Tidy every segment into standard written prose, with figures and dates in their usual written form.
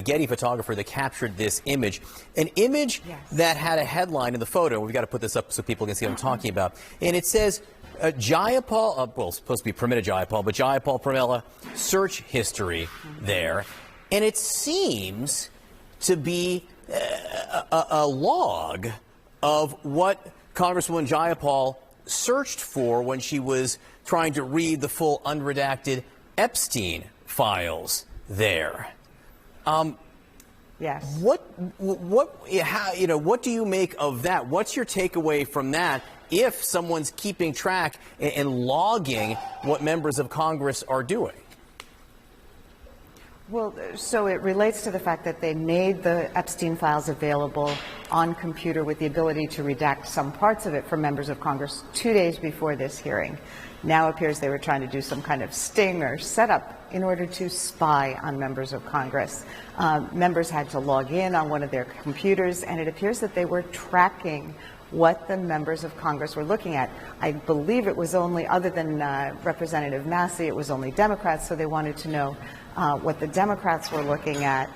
Getty photographer that captured this image. An image that had a headline in the photo. We've got to put this up so people can see what I'm talking about. And it says, Jayapal, well, it's supposed to be Pramila Jayapal, but Jayapal Pramila search history there. And it seems to be a log of what Congresswoman Jayapal searched for when she was trying to read the full unredacted Epstein files there. Yes. What do you make of that? What's your takeaway from that if someone's keeping track and logging what members of Congress are doing? Well, so it relates to the fact that they made the Epstein files available on computer with the ability to redact some parts of it for members of Congress 2 days before this hearing. Now it appears they were trying to do some kind of sting or setup in order to spy on members of Congress. Members had to log in on one of their computers, and it appears that they were tracking what the members of Congress were looking at. I believe it was only, other than Representative Massey, it was only Democrats, so they wanted to know what the Democrats were looking at.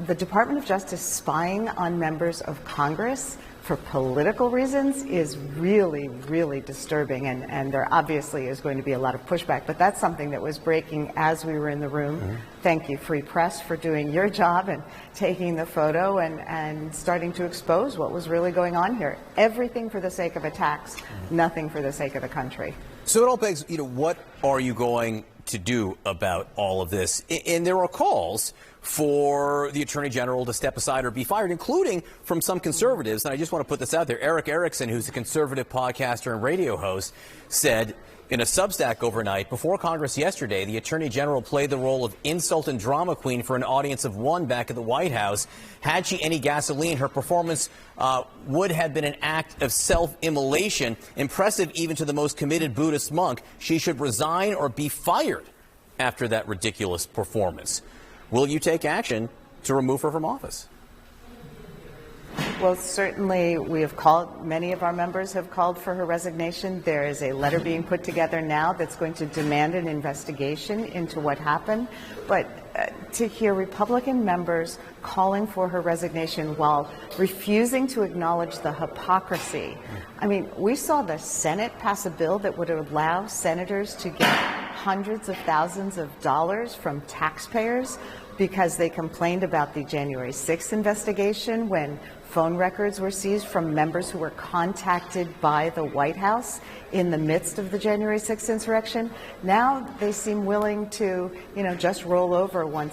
The Department of Justice spying on members of Congress for political reasons is really, really disturbing, and there obviously is going to be a lot of pushback. But that's something that was breaking as we were in the room. Mm-hmm. Thank you, Free Press, for doing your job and taking the photo and starting to expose what was really going on here. Everything for the sake of attacks, nothing for the sake of the country. So it all begs, what are you going to do about all of this? And there are calls for the Attorney General to step aside or be fired, including from some conservatives. And I just want to put this out there. Eric Erickson, who's a conservative podcaster and radio host, said in a Substack overnight, before Congress yesterday, the Attorney General played the role of insult and drama queen for an audience of one back at the White House. Had she any gasoline, her performance would have been an act of self-immolation, impressive even to the most committed Buddhist monk. She should resign or be fired after that ridiculous performance. Will you take action to remove her from office? Well, certainly we have called, many of our members have called for her resignation. There is a letter being put together now that's going to demand an investigation into what happened. But to hear Republican members calling for her resignation while refusing to acknowledge the hypocrisy. I mean, we saw the Senate pass a bill that would allow senators to get hundreds of thousands of dollars from taxpayers because they complained about the January 6th investigation when phone records were seized from members who were contacted by the White House in the midst of the January 6th insurrection. Now they seem willing to, just roll over once